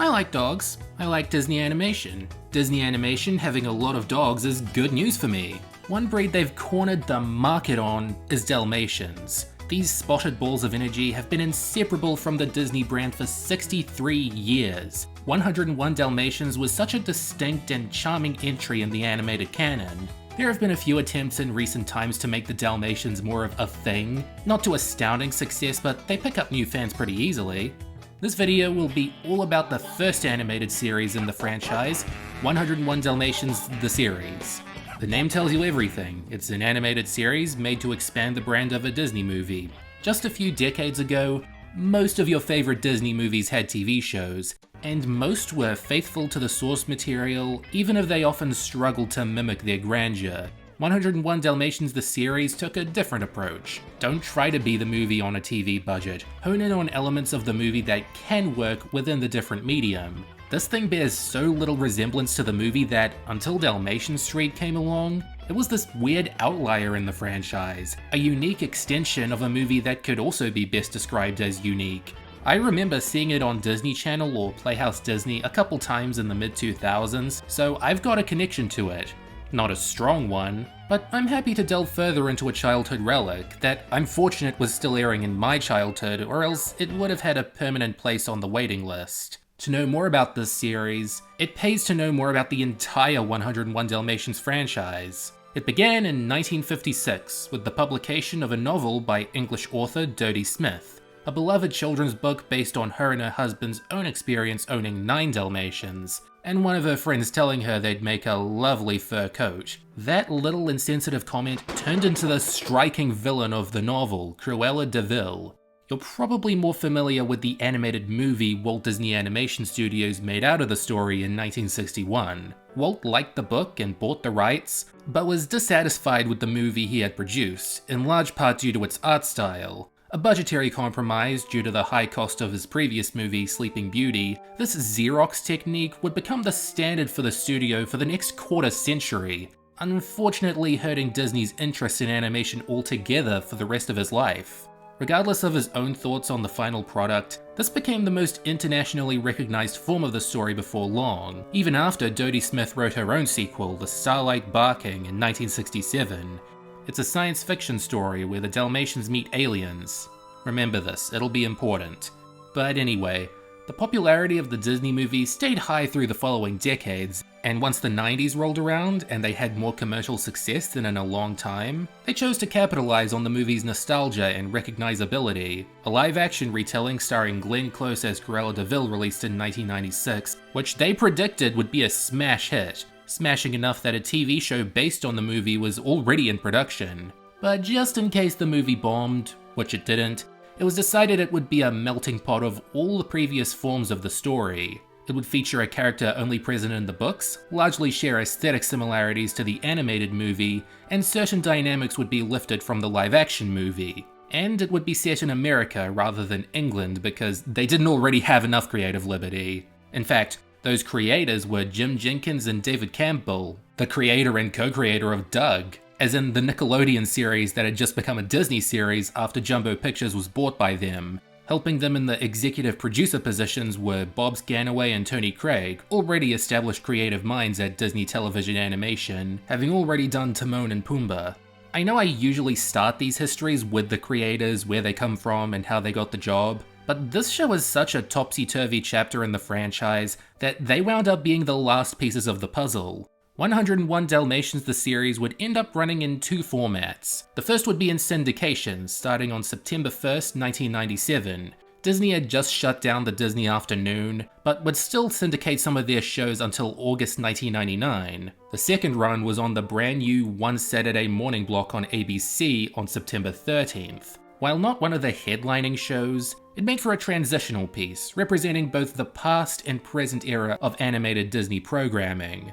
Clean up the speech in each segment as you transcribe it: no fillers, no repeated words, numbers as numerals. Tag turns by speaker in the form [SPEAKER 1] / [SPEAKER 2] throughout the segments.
[SPEAKER 1] I like dogs. I like Disney Animation. Disney Animation having a lot of dogs is good news for me. One breed they've cornered the market on is Dalmatians. These spotted balls of energy have been inseparable from the Disney brand for 63 years. 101 Dalmatians was such a distinct and charming entry in the animated canon. There have been a few attempts in recent times to make the Dalmatians more of a thing. Not to astounding success, but they pick up new fans pretty easily. This video will be all about the first animated series in the franchise, 101 Dalmatians the series. The name tells you everything. It's an animated series made to expand the brand of a Disney movie. Just a few decades ago, most of your favorite Disney movies had TV shows, and most were faithful to the source material, even if they often struggled to mimic their grandeur. 101 Dalmatians the series took a different approach. Don't try to be the movie on a TV budget. Hone in on elements of the movie that can work within the different medium. This thing bears so little resemblance to the movie that, until Dalmatian Street came along, it was this weird outlier in the franchise, a unique extension of a movie that could also be best described as unique. I remember seeing it on Disney Channel or Playhouse Disney a couple times in the mid-2000s, so I've got a connection to it. Not a strong one, but I'm happy to delve further into a childhood relic that I'm fortunate was still airing in my childhood, or else it would have had a permanent place on the waiting list. To know more about this series, it pays to know more about the entire 101 Dalmatians franchise. It began in 1956 with the publication of a novel by English author Dodie Smith, a beloved children's book based on her and her husband's own experience owning 9 Dalmatians, and one of her friends telling her they'd make a lovely fur coat. That little insensitive comment turned into the striking villain of the novel, Cruella de Vil. You're probably more familiar with the animated movie Walt Disney Animation Studios made out of the story in 1961. Walt liked the book and bought the rights, but was dissatisfied with the movie he had produced, in large part due to its art style. A budgetary compromise due to the high cost of his previous movie, Sleeping Beauty, this Xerox technique would become the standard for the studio for the next quarter century, unfortunately hurting Disney's interest in animation altogether for the rest of his life. Regardless of his own thoughts on the final product, this became the most internationally recognized form of the story before long, even after Dodie Smith wrote her own sequel, The Starlight Barking, in 1967. It's a science fiction story where the Dalmatians meet aliens. Remember this, it'll be important. But anyway, the popularity of the Disney movie stayed high through the following decades, and once the 90s rolled around and they had more commercial success than in a long time, they chose to capitalize on the movie's nostalgia and recognizability. A live-action retelling starring Glenn Close as Cruella de Vil released in 1996, which they predicted would be a smash hit, smashing enough that a TV show based on the movie was already in production. But just in case the movie bombed, which it didn't, it was decided it would be a melting pot of all the previous forms of the story. It would feature a character only present in the books, largely share aesthetic similarities to the animated movie, and certain dynamics would be lifted from the live-action movie. And it would be set in America rather than England because they didn't already have enough creative liberty. In fact, those creators were Jim Jenkins and David Campbell, the creator and co-creator of Doug, as in the Nickelodeon series that had just become a Disney series after Jumbo Pictures was bought by them. Helping them in the executive producer positions were Bob Scanaway and Tony Craig, already established creative minds at Disney Television Animation, having already done Timon and Pumbaa. I know I usually start these histories with the creators, where they come from, and how they got the job, but this show is such a topsy-turvy chapter in the franchise that they wound up being the last pieces of the puzzle. 101 Dalmatians the series would end up running in 2 formats. The first would be in syndication, starting on September 1st, 1997. Disney had just shut down the Disney Afternoon, but would still syndicate some of their shows until August 1999. The second run was on the brand new One Saturday Morning block on ABC on September 13th. While not one of the headlining shows, it made for a transitional piece, representing both the past and present era of animated Disney programming.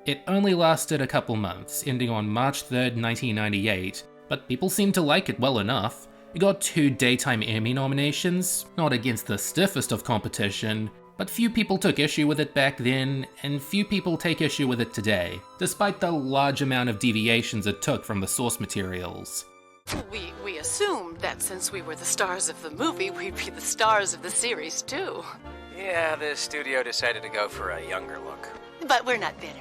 [SPEAKER 1] It only lasted a couple months, ending on March 3rd, 1998, but people seemed to like it well enough. It got 2 Daytime Emmy nominations, not against the stiffest of competition, but few people took issue with it back then, and few people take issue with it today, despite the large amount of deviations it took from the source materials.
[SPEAKER 2] We assumed that since we were the stars of the movie, we'd be the stars of the series too. Yeah, the studio decided to go for a younger look.
[SPEAKER 3] But we're not bitter.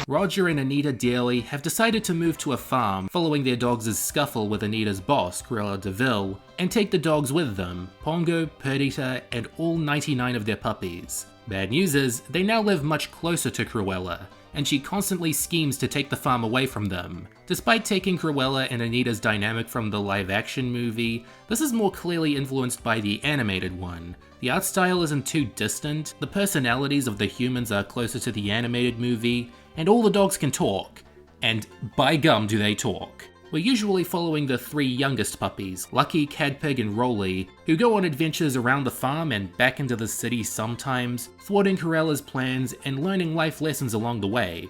[SPEAKER 1] Roger and Anita Daly have decided to move to a farm following their dogs' scuffle with Anita's boss, Cruella DeVille, and take the dogs with them, Pongo, Perdita, and all 99 of their puppies. Bad news is, they now live much closer to Cruella, and she constantly schemes to take the farm away from them. Despite taking Cruella and Anita's dynamic from the live-action movie, this is more clearly influenced by the animated one. The art style isn't too distant, the personalities of the humans are closer to the animated movie, and all the dogs can talk. And by gum do they talk. We're usually following the 3 youngest puppies, Lucky, Cadpig, and Rolly, who go on adventures around the farm and back into the city sometimes, thwarting Cruella's plans and learning life lessons along the way.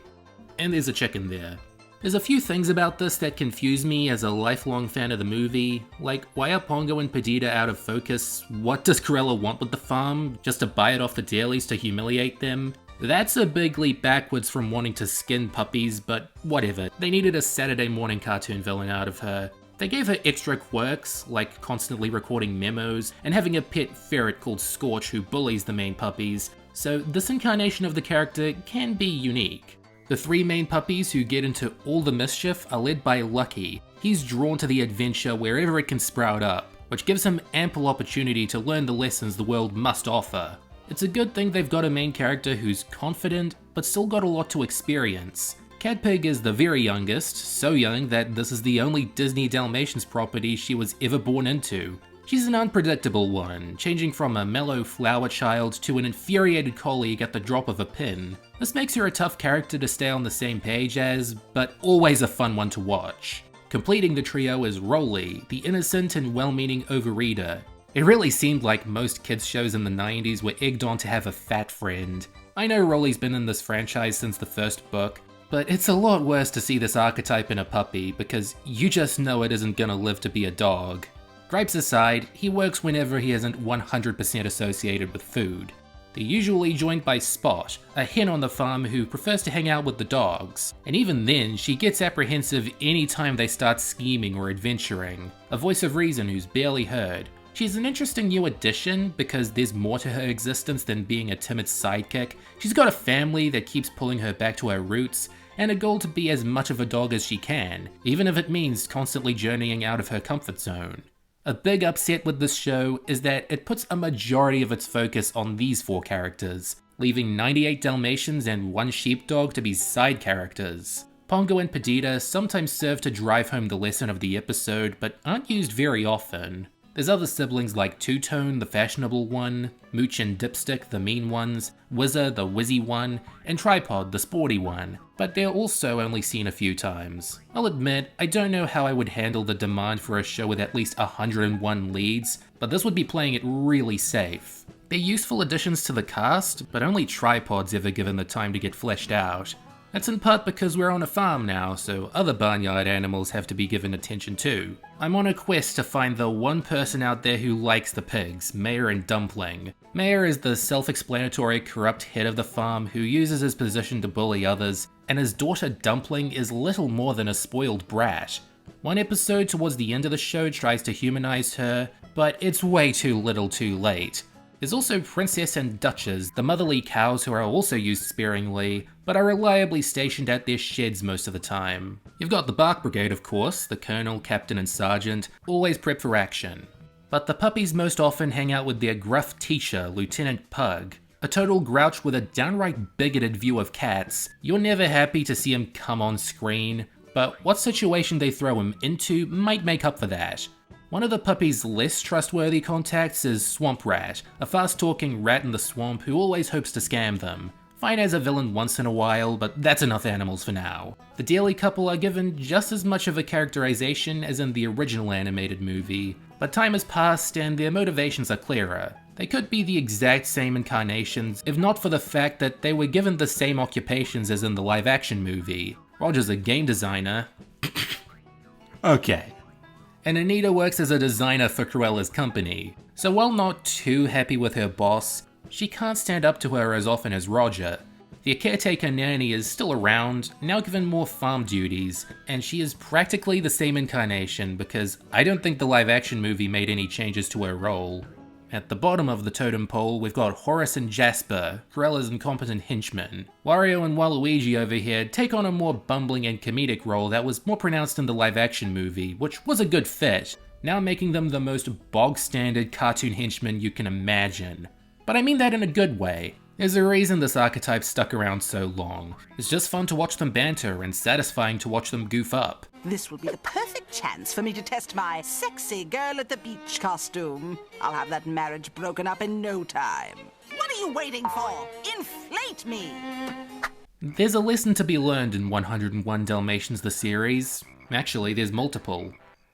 [SPEAKER 1] And there's a chicken there. There's a few things about this that confuse me as a lifelong fan of the movie, like why are Pongo and Perdita out of focus? What does Cruella want with the farm? Just to buy it off the dailies to humiliate them? That's a big leap backwards from wanting to skin puppies, but whatever. They needed a Saturday morning cartoon villain out of her. They gave her extra quirks, like constantly recording memos, and having a pet ferret called Scorch who bullies the main puppies, so this incarnation of the character can be unique. The 3 main puppies who get into all the mischief are led by Lucky. He's drawn to the adventure wherever it can sprout up, which gives him ample opportunity to learn the lessons the world must offer. It's a good thing they've got a main character who's confident, but still got a lot to experience. Cadpig is the very youngest, so young that this is the only Disney Dalmatians property she was ever born into. She's an unpredictable one, changing from a mellow flower child to an infuriated colleague at the drop of a pin. This makes her a tough character to stay on the same page as, but always a fun one to watch. Completing the trio is Rolly, the innocent and well-meaning overreader. It really seemed like most kids' shows in the 90s were egged on to have a fat friend. I know Rolly's been in this franchise since the first book, but it's a lot worse to see this archetype in a puppy because you just know it isn't gonna live to be a dog. Gripes aside, he works whenever he isn't 100% associated with food. They're usually joined by Spot, a hen on the farm who prefers to hang out with the dogs, and even then she gets apprehensive anytime they start scheming or adventuring, a voice of reason who's barely heard. She's an interesting new addition because there's more to her existence than being a timid sidekick. She's got a family that keeps pulling her back to her roots, and a goal to be as much of a dog as she can, even if it means constantly journeying out of her comfort zone. A big upset with this show is that it puts a majority of its focus on these 4 characters, leaving 98 Dalmatians and 1 sheepdog to be side characters. Pongo and Perdita sometimes serve to drive home the lesson of the episode, but aren't used very often. There's other siblings like Two-Tone, the fashionable one, Mooch and Dipstick, the mean ones, Whizzer, the whizzy one, and Tripod, the sporty one, but they're also only seen a few times. I'll admit, I don't know how I would handle the demand for a show with at least 101 leads, but this would be playing it really safe. They're useful additions to the cast, but only Tripod's ever given the time to get fleshed out. That's in part because we're on a farm now, so other barnyard animals have to be given attention too. I'm on a quest to find the one person out there who likes the pigs, Mayor and Dumpling. Mayor is the self-explanatory corrupt head of the farm who uses his position to bully others, and his daughter Dumpling is little more than a spoiled brat. One episode towards the end of the show tries to humanize her, but it's way too little too late. There's also Princess and Duchess, the motherly cows who are also used sparingly, but are reliably stationed at their sheds most of the time. You've got the Bark Brigade, of course, the Colonel, Captain and Sergeant, always prepped for action. But the puppies most often hang out with their gruff teacher, Lieutenant Pug. A total grouch with a downright bigoted view of cats, you're never happy to see him come on screen, but what situation they throw him into might make up for that. One of the puppy's less trustworthy contacts is Swamp Rat, a fast-talking rat in the swamp who always hopes to scam them. Fine as a villain once in a while, but that's enough animals for now. The Daly couple are given just as much of a characterization as in the original animated movie, but time has passed and their motivations are clearer. They could be the exact same incarnations, if not for the fact that they were given the same occupations as in the live-action movie. Roger's a game designer. Okay. And Anita works as a designer for Cruella's company, so while not too happy with her boss, she can't stand up to her as often as Roger. The caretaker nanny is still around, now given more farm duties, and she is practically the same incarnation because I don't think the live-action movie made any changes to her role. At the bottom of the totem pole, we've got Horace and Jasper, Cruella's incompetent henchmen. Wario and Waluigi over here take on a more bumbling and comedic role that was more pronounced in the live-action movie, which was a good fit, now making them the most bog-standard cartoon henchmen you can imagine. But I mean that in a good way. There's a reason this archetype stuck around so long. It's just fun to watch them banter and satisfying to watch them goof up.
[SPEAKER 3] This will be the perfect chance for me to test my sexy girl at the beach costume. I'll have that marriage broken up in no time. What are you waiting for? Inflate me!
[SPEAKER 1] There's a lesson to be learned in 101 Dalmatians the series. Actually, there's multiple.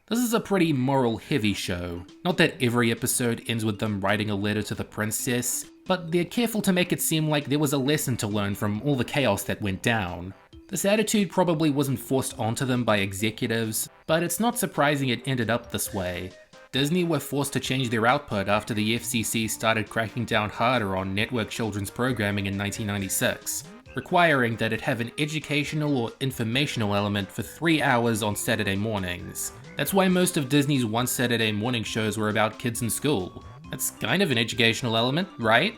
[SPEAKER 1] This is a pretty moral-heavy show. Not that every episode ends with them writing a letter to the princess, but they're careful to make it seem like there was a lesson to learn from all the chaos that went down. This attitude probably wasn't forced onto them by executives, but it's not surprising it ended up this way. Disney were forced to change their output after the FCC started cracking down harder on network children's programming in 1996, requiring that it have an educational or informational element for 3 hours on Saturday mornings. That's why most of Disney's one Saturday morning shows were about kids in school. That's kind of an educational element, right?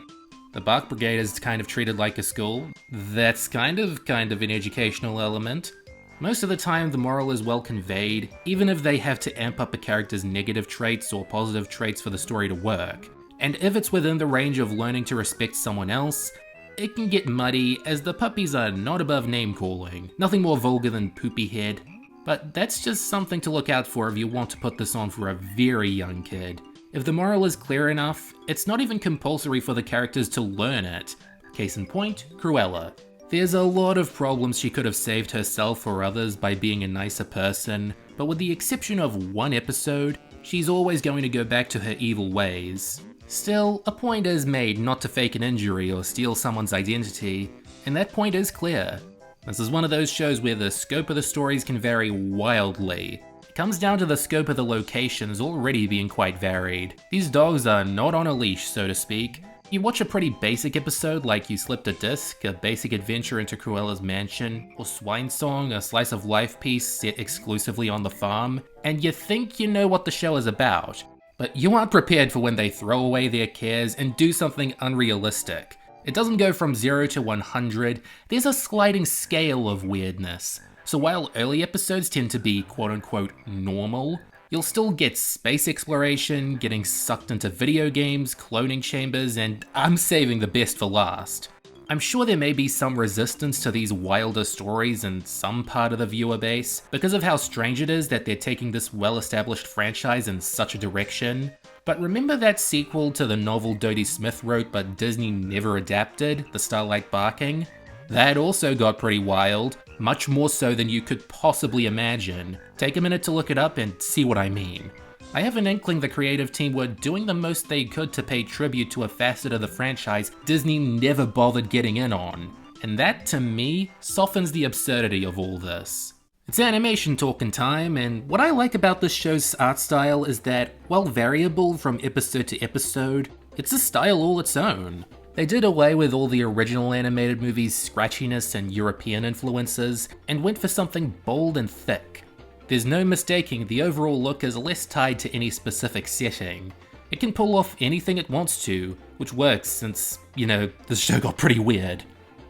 [SPEAKER 1] The Bark Brigade is kind of treated like a school. That's kind of an educational element. Most of the time the moral is well conveyed, even if they have to amp up a character's negative traits or positive traits for the story to work. And if it's within the range of learning to respect someone else, it can get muddy as the puppies are not above name calling, nothing more vulgar than poopy head. But that's just something to look out for if you want to put this on for a very young kid. If the moral is clear enough, it's not even compulsory for the characters to learn it. Case in point, Cruella. There's a lot of problems she could have saved herself or others by being a nicer person, but with the exception of one episode, she's always going to go back to her evil ways. Still, a point is made not to fake an injury or steal someone's identity, and that point is clear. This is one of those shows where the scope of the stories can vary wildly. It comes down to the scope of the locations already being quite varied. These dogs are not on a leash, so to speak. You watch a pretty basic episode like You Slipped a Disc, a basic adventure into Cruella's mansion, or Swine Song, a slice of life piece set exclusively on the farm, and you think you know what the show is about. But you aren't prepared for when they throw away their cares and do something unrealistic. It doesn't go from 0 to 100, there's a sliding scale of weirdness. So while early episodes tend to be quote-unquote normal, you'll still get space exploration, getting sucked into video games, cloning chambers, and I'm saving the best for last. I'm sure there may be some resistance to these wilder stories in some part of the viewer base, because of how strange it is that they're taking this well-established franchise in such a direction. But remember that sequel to the novel Dodie Smith wrote but Disney never adapted, The Starlight Barking? That also got pretty wild, much more so than you could possibly imagine. Take a minute to look it up and see what I mean. I have an inkling the creative team were doing the most they could to pay tribute to a facet of the franchise Disney never bothered getting in on, and that, to me, softens the absurdity of all this. It's animation talking time, and what I like about this show's art style is that, while variable from episode to episode, it's a style all its own. They did away with all the original animated movies' scratchiness and European influences, and went for something bold and thick. There's no mistaking the overall look is less tied to any specific setting. It can pull off anything it wants to, which works since, this show got pretty weird.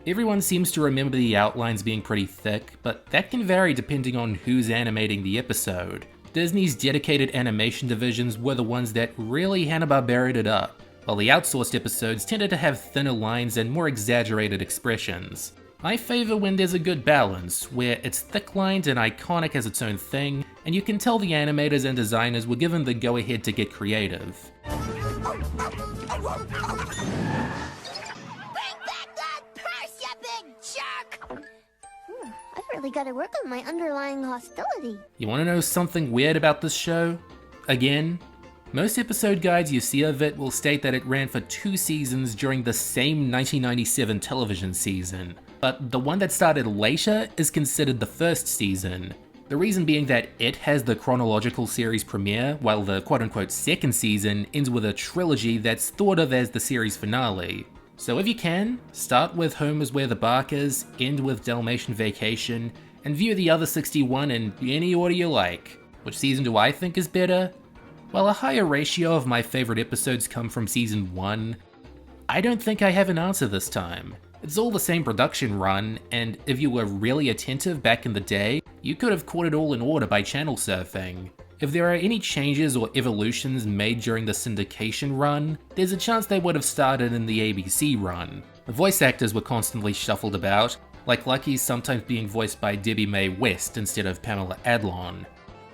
[SPEAKER 1] Everyone seems to remember the outlines being pretty thick, but that can vary depending on who's animating the episode. Disney's dedicated animation divisions were the ones that really Hanna-Barbera'd it up, while the outsourced episodes tended to have thinner lines and more exaggerated expressions. I favor when there's a good balance, where it's thick-lined and iconic as its own thing, and you can tell the animators and designers were given the go-ahead to get creative.
[SPEAKER 4] I've really got to work on my underlying hostility.
[SPEAKER 1] You want to know something weird about this show? Again, most episode guides you see of it will state that it ran for 2 seasons during the same 1997 television season, but the one that started later is considered the first season. The reason being that it has the chronological series premiere, while the quote-unquote second season ends with a trilogy that's thought of as the series finale. So if you can, start with Home is Where the Bark Is, end with Dalmatian Vacation, and view the other 61 in any order you like. Which season do I think is better? While a higher ratio of my favorite episodes come from season 1, I don't think I have an answer this time. It's all the same production run, and if you were really attentive back in the day, you could have caught it all in order by channel surfing. If there are any changes or evolutions made during the syndication run, there's a chance they would have started in the ABC run. The voice actors were constantly shuffled about, like Lucky sometimes being voiced by Debbie Mae West instead of Pamela Adlon.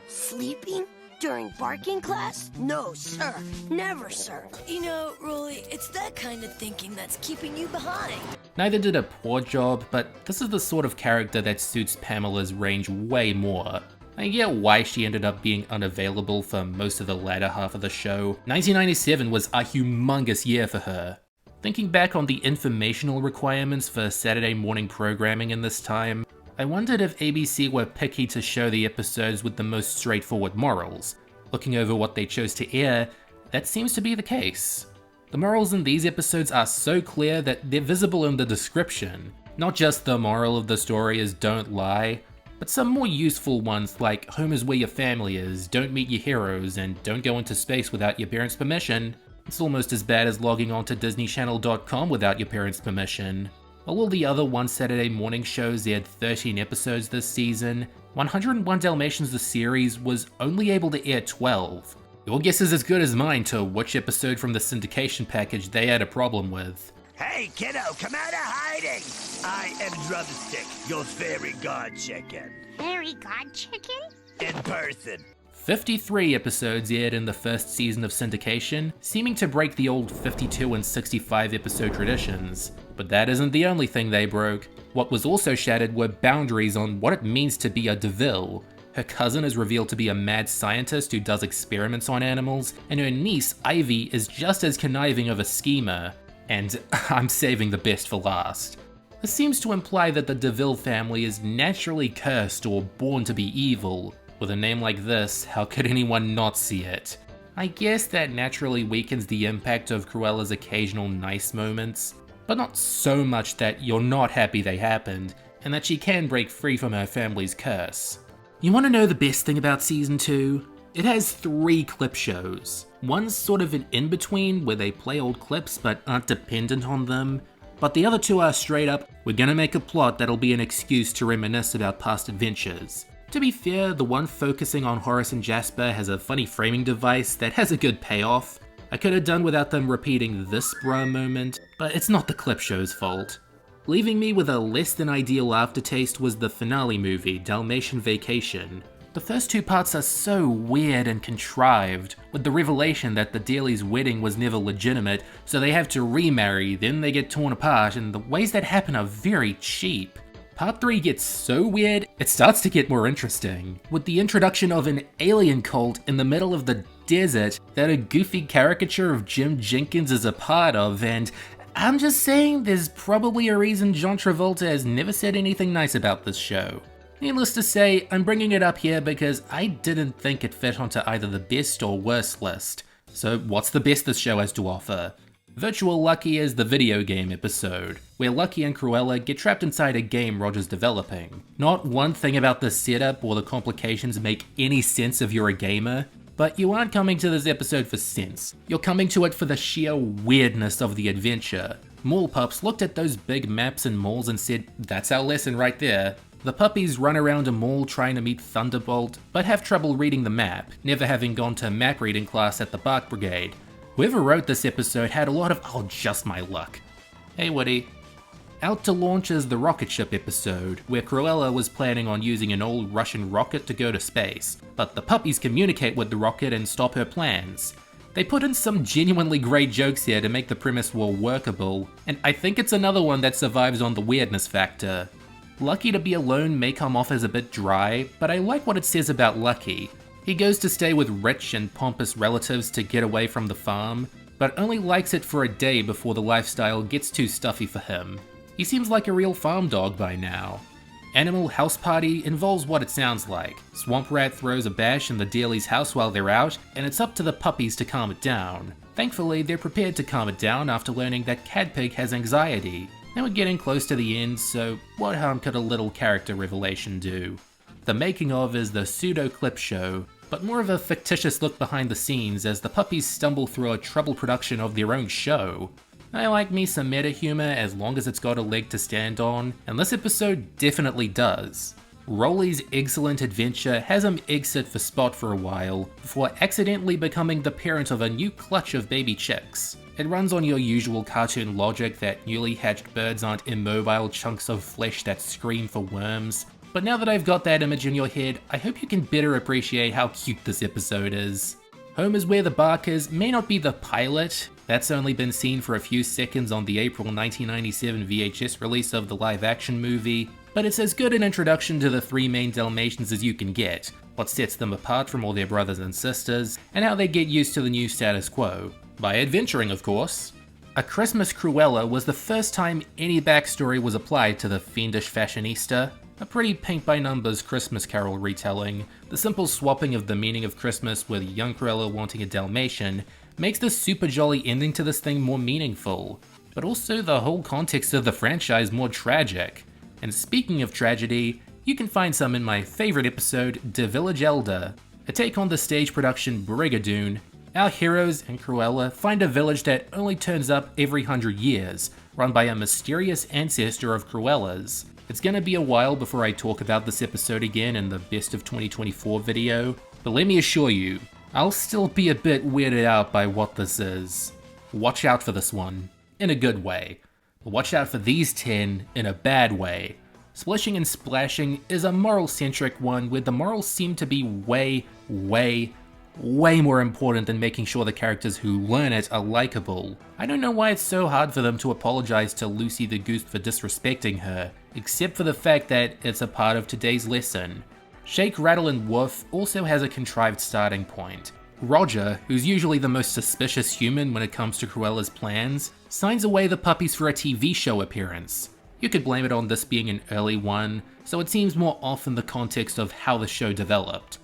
[SPEAKER 5] Sleeping? During barking class? No, sir. Never, sir.
[SPEAKER 6] You know, Rolly, it's that kind of thinking that's keeping you behind.
[SPEAKER 1] Neither did a poor job, but this is the sort of character that suits Pamela's range way more. I get why she ended up being unavailable for most of the latter half of the show. 1997 was a humongous year for her. Thinking back on the informational requirements for Saturday morning programming in this time, I wondered if ABC were picky to show the episodes with the most straightforward morals. Looking over what they chose to air, that seems to be the case. The morals in these episodes are so clear that they're visible in the description. Not just the moral of the story is don't lie, but some more useful ones like home is where your family is, don't meet your heroes, and don't go into space without your parents' permission. It's almost as bad as logging on to DisneyChannel.com without your parents' permission. While all the other One Saturday Morning shows aired 13 episodes this season, 101 Dalmatians the series was only able to air 12. Your guess is as good as mine to which episode from the syndication package they had a problem with.
[SPEAKER 7] Hey, kiddo, come out of hiding! I am Drumstick, your fairy god chicken.
[SPEAKER 4] Fairy god chicken?
[SPEAKER 7] In person.
[SPEAKER 1] 53 episodes aired in the first season of syndication, seeming to break the old 52 and 65 episode traditions. But that isn't the only thing they broke. What was also shattered were boundaries on what it means to be a DeVille. Her cousin is revealed to be a mad scientist who does experiments on animals, and her niece, Ivy, is just as conniving of a schemer. And I'm saving the best for last. This seems to imply that the DeVille family is naturally cursed or born to be evil. With a name like this, how could anyone not see it? I guess that naturally weakens the impact of Cruella's occasional nice moments, but not so much that you're not happy they happened, and that she can break free from her family's curse. You want to know the best thing about Season 2? It has 3 clip shows. One's sort of an in-between where they play old clips but aren't dependent on them, but the other 2 are straight up, we're gonna make a plot that'll be an excuse to reminisce about past adventures. To be fair, the one focusing on Horace and Jasper has a funny framing device that has a good payoff. I could have done without them repeating this bra moment, but it's not the clip show's fault. Leaving me with a less than ideal aftertaste was the finale movie, Dalmatian Vacation. The first 2 parts are so weird and contrived, with the revelation that the Daly's wedding was never legitimate, so they have to remarry, then they get torn apart, and the ways that happen are very cheap. Part 3 gets so weird, it starts to get more interesting, with the introduction of an alien cult in the middle of the desert that a goofy caricature of Jim Jenkins is a part of, and I'm just saying there's probably a reason John Travolta has never said anything nice about this show. Needless to say, I'm bringing it up here because I didn't think it fit onto either the best or worst list. So what's the best this show has to offer? Virtual Lucky is the video game episode, where Lucky and Cruella get trapped inside a game Roger's developing. Not one thing about the setup or the complications make any sense if you're a gamer, but you aren't coming to this episode for sense. You're coming to it for the sheer weirdness of the adventure. Mall pups looked at those big maps and malls and said, that's our lesson right there. The puppies run around a mall trying to meet Thunderbolt, but have trouble reading the map, never having gone to map reading class at the Bark Brigade. Whoever wrote this episode had a lot of, oh, just my luck. Hey Woody. Out to Launch is the rocket ship episode, where Cruella was planning on using an old Russian rocket to go to space, but the puppies communicate with the rocket and stop her plans. They put in some genuinely great jokes here to make the premise more workable, and I think it's another one that survives on the weirdness factor. Lucky to be alone may come off as a bit dry, but I like what it says about Lucky. He goes to stay with rich and pompous relatives to get away from the farm, but only likes it for a day before the lifestyle gets too stuffy for him. He seems like a real farm dog by now. Animal House Party involves what it sounds like. Swamp Rat throws a bash in the Daly's house while they're out, and it's up to the puppies to calm it down. Thankfully, they're prepared to calm it down after learning that Cadpig has anxiety. Now we're getting close to the end, so what harm could a little character revelation do? The making of is the pseudo clip show, but more of a fictitious look behind the scenes as the puppies stumble through a troubled production of their own show. I like me some meta humor as long as it's got a leg to stand on, and this episode definitely does. Rolly's excellent adventure has him exit for Spot for a while, before accidentally becoming the parent of a new clutch of baby chicks. It runs on your usual cartoon logic that newly hatched birds aren't immobile chunks of flesh that scream for worms, but now that I've got that image in your head, I hope you can better appreciate how cute this episode is. Home is Where the Bark Is may not be the pilot, that's only been seen for a few seconds on the April 1997 VHS release of the live-action movie, but it's as good an introduction to the three main Dalmatians as you can get, what sets them apart from all their brothers and sisters, and how they get used to the new status quo. By adventuring, of course. A Christmas Cruella was the first time any backstory was applied to the fiendish fashionista. A pretty paint-by-numbers Christmas Carol retelling, the simple swapping of the meaning of Christmas with young Cruella wanting a Dalmatian makes the super jolly ending to this thing more meaningful, but also the whole context of the franchise more tragic. And speaking of tragedy, you can find some in my favourite episode, De Village Elder. A take on the stage production Brigadoon, our heroes and Cruella find a village that only turns up every 100 years, run by a mysterious ancestor of Cruella's. It's gonna be a while before I talk about this episode again in the Best of 2024 video, but let me assure you, I'll still be a bit weirded out by what this is. Watch out for this one, in a good way. But watch out for these 10 in a bad way. Splishing and Splashing is a moral-centric one where the morals seem to be way more important than making sure the characters who learn it are likable. I don't know why it's so hard for them to apologize to Lucy the Goose for disrespecting her, except for the fact that it's a part of today's lesson. Shake, Rattle and Woof also has a contrived starting point. Roger, who's usually the most suspicious human when it comes to Cruella's plans, signs away the puppies for a TV show appearance. You could blame it on this being an early one, so it seems more off in the context of how the show developed.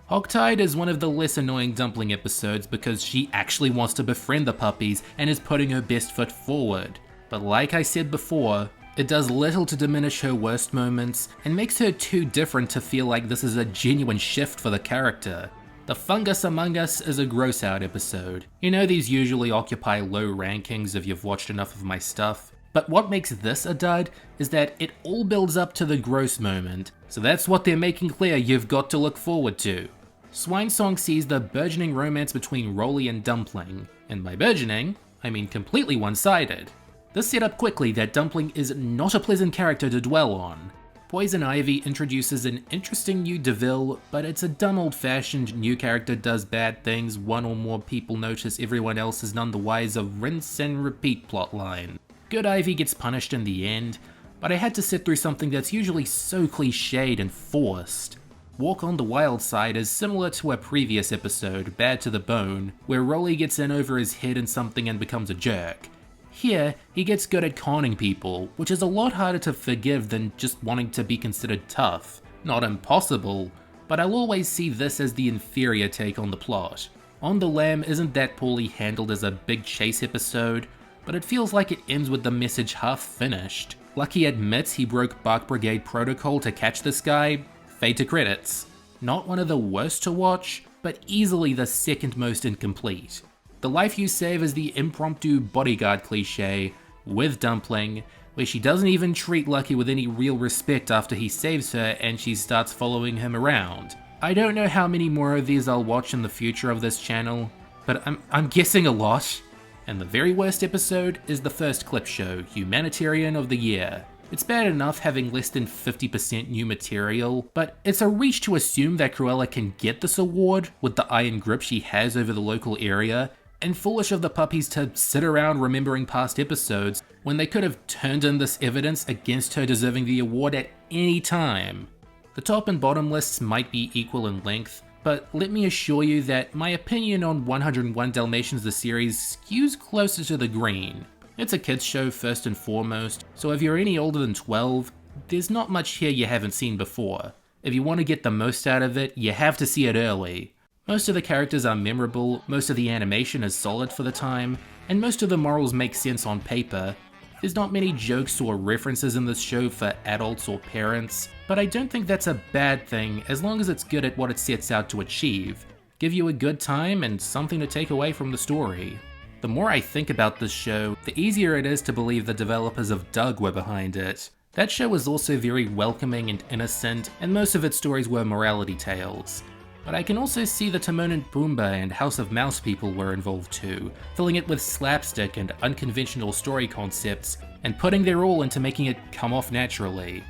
[SPEAKER 1] Hogtied is one of the less annoying Dumpling episodes because she actually wants to befriend the puppies and is putting her best foot forward. But like I said before, it does little to diminish her worst moments and makes her too different to feel like this is a genuine shift for the character. The Fungus Among Us is a gross out episode. You know these usually occupy low rankings if you've watched enough of my stuff. But what makes this a dud is that it all builds up to the gross moment, so that's what they're making clear you've got to look forward to. Swine Song sees the burgeoning romance between Rolly and Dumpling, and by burgeoning, I mean completely one-sided. This set up quickly that Dumpling is not a pleasant character to dwell on. Poison Ivy introduces an interesting new DeVille, but it's a dumb old-fashioned new character does bad things, one or more people notice everyone else is none the wiser rinse and repeat plotline. Good Ivy gets punished in the end, but I had to sit through something that's usually so cliched and forced. Walk on the Wild Side is similar to a previous episode, Bad to the Bone, where Rolly gets in over his head in something and becomes a jerk. Here, he gets good at conning people, which is a lot harder to forgive than just wanting to be considered tough. Not impossible, but I'll always see this as the inferior take on the plot. On the Lam isn't that poorly handled as a big chase episode, but it feels like it ends with the message half finished. Lucky admits he broke Bark Brigade protocol to catch this guy. Fade to credits. Not one of the worst to watch, but easily the second most incomplete. The life you save is the impromptu bodyguard cliche, with Dumpling, where she doesn't even treat Lucky with any real respect after he saves her and she starts following him around. I don't know how many more of these I'll watch in the future of this channel, but I'm guessing a lot. And the very worst episode is the first clip show, Humanitarian of the Year. It's bad enough having less than 50% new material, but it's a reach to assume that Cruella can get this award with the iron grip she has over the local area, and foolish of the puppies to sit around remembering past episodes when they could have turned in this evidence against her deserving the award at any time. The top and bottom lists might be equal in length, but let me assure you that my opinion on 101 Dalmatians the series skews closer to the green. It's a kids show first and foremost, so if you're any older than 12, there's not much here you haven't seen before. If you want to get the most out of it, you have to see it early. Most of the characters are memorable, most of the animation is solid for the time, and most of the morals make sense on paper, There's not many jokes or references in this show for adults or parents, but I don't think that's a bad thing as long as it's good at what it sets out to achieve. Give you a good time and something to take away from the story. The more I think about this show, the easier it is to believe the developers of Doug were behind it. That show was also very welcoming and innocent, and most of its stories were morality tales. But I can also see the Timon and Pumbaa and House of Mouse people were involved too, filling it with slapstick and unconventional story concepts, and putting their all into making it come off naturally.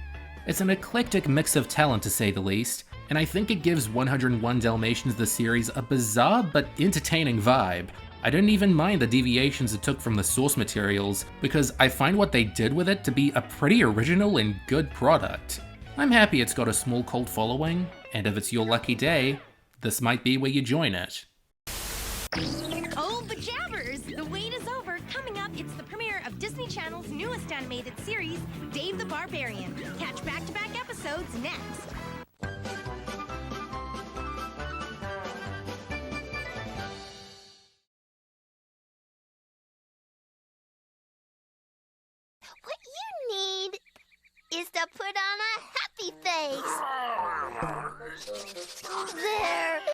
[SPEAKER 1] It's an eclectic mix of talent to say the least, and I think it gives 101 Dalmatians the series a bizarre but entertaining vibe. I don't even mind the deviations it took from the source materials, because I find what they did with it to be a pretty original and good product. I'm happy it's got a small cult following, and if it's your lucky day, this might be where you join it.
[SPEAKER 8] Oh, bajabbers! The wait is over. Coming up, it's the premiere of Disney Channel's newest animated series, Dave the Barbarian. Catch back-to-back episodes next.
[SPEAKER 4] What you need is to put on a happy face. There.